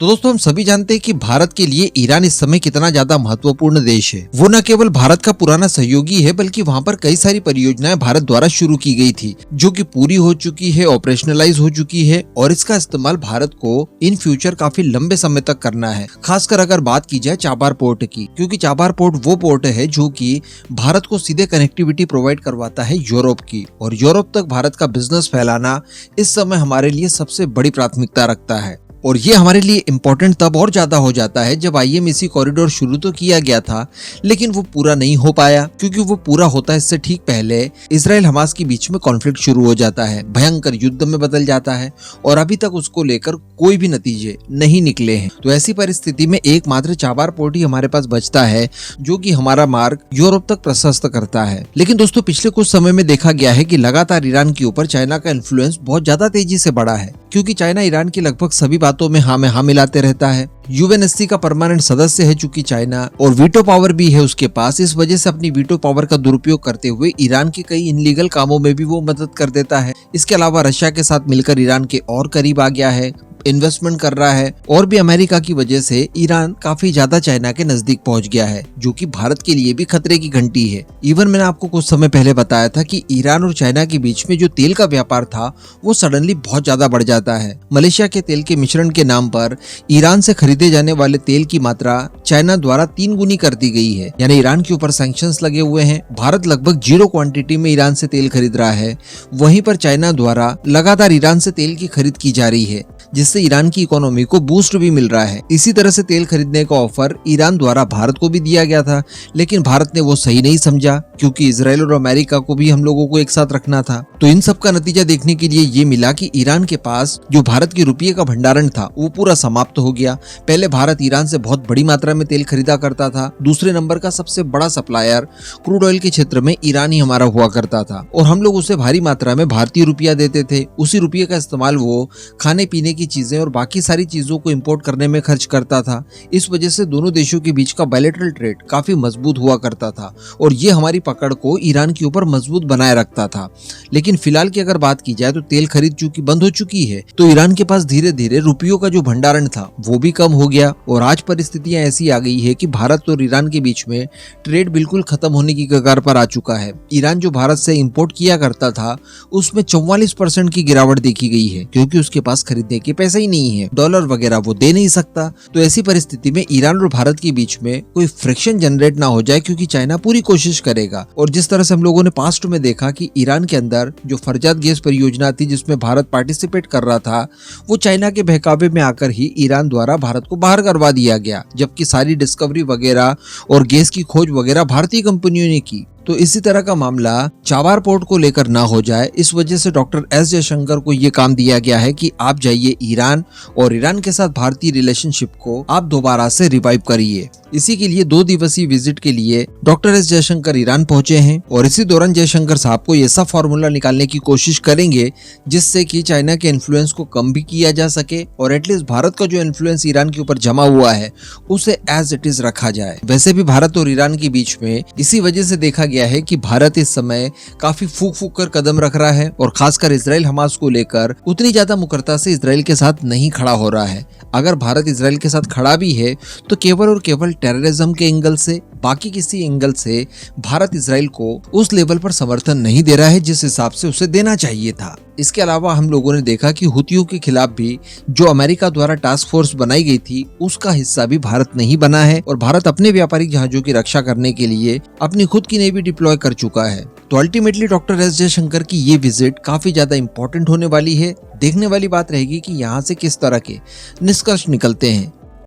तो दोस्तों हम सभी जानते हैं कि भारत के लिए ईरान इस समय कितना ज्यादा महत्वपूर्ण देश है। वो न केवल भारत का पुराना सहयोगी है बल्कि वहाँ पर कई सारी परियोजनाएं भारत द्वारा शुरू की गई थी जो कि पूरी हो चुकी है, ऑपरेशनलाइज हो चुकी है और इसका इस्तेमाल भारत को इन फ्यूचर काफी लंबे समय तक करना है। खासकर अगर बात की जाए चाबार पोर्ट की, क्योंकि चाबार पोर्ट वो पोर्ट है जो कि भारत को सीधे कनेक्टिविटी प्रोवाइड करवाता है यूरोप की, और यूरोप तक भारत का बिजनेस फैलाना इस समय हमारे लिए सबसे बड़ी प्राथमिकता रखता है। और ये हमारे लिए इम्पोर्टेंट तब और ज्यादा हो जाता है जब IMEC कॉरिडोर शुरू तो किया गया था लेकिन वो पूरा नहीं हो पाया, क्योंकि वो पूरा होता है इससे ठीक पहले इजराइल हमास के बीच में कॉन्फ्लिक्ट शुरू हो जाता है, भयंकर युद्ध में बदल जाता है और अभी तक उसको लेकर कोई भी नतीजे नहीं निकले हैं। तो ऐसी परिस्थिति में एकमात्र चाबार पोर्ट ही हमारे पास बचता है जो कि हमारा मार्ग यूरोप तक प्रशस्त करता है। लेकिन दोस्तों पिछले कुछ समय में देखा गया है कि लगातार ईरान के ऊपर चाइना का इन्फ्लुएंस बहुत ज्यादा तेजी से बढ़ा है, क्योंकि चाइना ईरान की लगभग सभी बातों में हाँ मिलाते रहता है। UNSC का परमानेंट सदस्य है चूंकि चाइना, और वीटो पावर भी है उसके पास। इस वजह से अपनी वीटो पावर का दुरुपयोग करते हुए ईरान के कई इनलीगल कामों में भी वो मदद कर देता है। इसके अलावा रशिया के साथ मिलकर ईरान के और करीब आ गया है, इन्वेस्टमेंट कर रहा है, और भी अमेरिका की वजह से ईरान काफी ज्यादा चाइना के नजदीक पहुंच गया है, जो कि भारत के लिए भी खतरे की घंटी है। इवन मैंने आपको कुछ समय पहले बताया था कि ईरान और चाइना के बीच में जो तेल का व्यापार था वो सडनली बहुत ज्यादा बढ़ जाता है। मलेशिया के तेल के मिश्रण के नाम पर ईरान से खरीदे जाने वाले तेल की मात्रा चाइना द्वारा 3 गुनी कर दी गई है, यानी ईरान के ऊपर सैंक्शंस लगे हुए हैं। भारत लगभग 0 क्वांटिटी में ईरान से तेल खरीद रहा है, वहीं पर चाइना द्वारा लगातार ईरान से तेल की खरीद की जा रही है, जिससे ईरान की इकोनॉमी को बूस्ट भी मिल रहा है। इसी तरह से तेल खरीदने का ऑफर ईरान द्वारा भारत को भी दिया गया था, लेकिन भारत ने वो सही नहीं समझा, क्योंकि इजराइल और अमेरिका को भी हम लोगों को एक साथ रखना था। तो इन सब का नतीजा देखने के लिए ये मिला कि ईरान के पास जो भारत की रुपये का भंडारण था वो पूरा समाप्त हो गया। पहले भारत ईरान से बहुत बड़ी मात्रा में तेल खरीदा करता था, दूसरे नंबर का सबसे बड़ा सप्लायर क्रूड ऑयल के क्षेत्र में ईरान ही हमारा हुआ करता था, और हम लोग उसे भारी मात्रा में भारतीय रुपया देते थे। उसी रुपये का इस्तेमाल वो खाने पीने की चीजें और बाकी सारी चीजों को इंपोर्ट करने में खर्च करता था। इस वजह से दोनों देशों के बीच का बायलैटरल ट्रेड काफी मजबूत हुआ करता था, और ये हमारी पकड़ को ईरान के ऊपर मजबूत बनाए रखता था। लेकिन फिलहाल की अगर बात की जाए तो तेल खरीद चूंकि बंद हो चुकी है, तो ईरान के पास धीरे धीरे रुपयों का जो भंडारण था वो भी कम हो गया, और आज परिस्थितियां ऐसी आ गई है कि भारत और ईरान के बीच में ट्रेड बिल्कुल खत्म होने की कगार पर आ चुका है। ईरान जो भारत से इंपोर्ट किया करता था उसमें 44% की गिरावट देखी गई है, क्योंकि उसके पास खरीदने के पैसे ही नहीं है, डॉलर वगैरह वो दे नहीं सकता। तो ऐसी परिस्थिति में ईरान और भारत के बीच में कोई फ्रिक्शन जनरेट ना हो जाए, क्योंकि चाइना पूरी कोशिश करेगा। और जिस तरह से हम लोगों ने पास्ट में देखा कि ईरान के अंदर जो फरजात गैस परियोजना थी जिसमें भारत पार्टिसिपेट कर रहा था, वो चाइना के बहकावे में आकर ही ईरान द्वारा भारत को बाहर करवा दिया गया, जबकि सारी डिस्कवरी वगैरह और गैस की खोज वगैरह भारतीय कंपनियों ने की। तो इसी तरह का मामला चाबार पोर्ट को लेकर ना हो जाए, इस वजह से डॉक्टर एस जयशंकर को ये काम दिया गया है कि आप जाइए ईरान और ईरान के साथ भारतीय रिलेशनशिप को आप दोबारा से रिवाइव करिए। इसी के लिए 2 दिवसीय विजिट के लिए डॉक्टर एस जयशंकर ईरान पहुंचे हैं, और इसी दौरान जयशंकर साहब को ऐसा फॉर्मूला निकालने की कोशिश करेंगे जिससे कि चाइना के इन्फ्लुएंस को कम भी किया जा सके, और एटलीस्ट भारत का जो इन्फ्लुएंस ईरान के ऊपर जमा हुआ है उसे एज इट इज रखा जाए। वैसे भी भारत और ईरान के बीच में इसी वजह से देखा गया है कि भारत इस समय काफी फूक कर कदम रख रहा है, और खासकर इजराइल हमास को लेकर उतनी ज्यादा मुकरता से इजराइल के साथ नहीं खड़ा हो रहा है। अगर भारत इजराइल के साथ खड़ा भी है तो केवल और केवल टेररिज्म के एंगल से, बाकी किसी एंगल से भारत इजराइल को उस लेवल पर समर्थन नहीं दे रहा है जिस हिसाब से उसे देना चाहिए था। इसके अलावा हम लोगों ने देखा कि हुतियों के खिलाफ भी जो अमेरिका द्वारा टास्क फोर्स बनाई गई थी उसका हिस्सा भी भारत नहीं बना है, और भारत अपने व्यापारिक जहाजों की रक्षा करने के लिए अपनी खुद की नेवी डिप्लॉय कर चुका है। तो अल्टीमेटली डॉक्टर एस जयशंकर की ये विजिट काफी ज्यादा इंपॉर्टेंट होने वाली है। देखने वाली बात रहेगी कि यहाँ से किस तरह के निष्कर्ष निकलते हैं।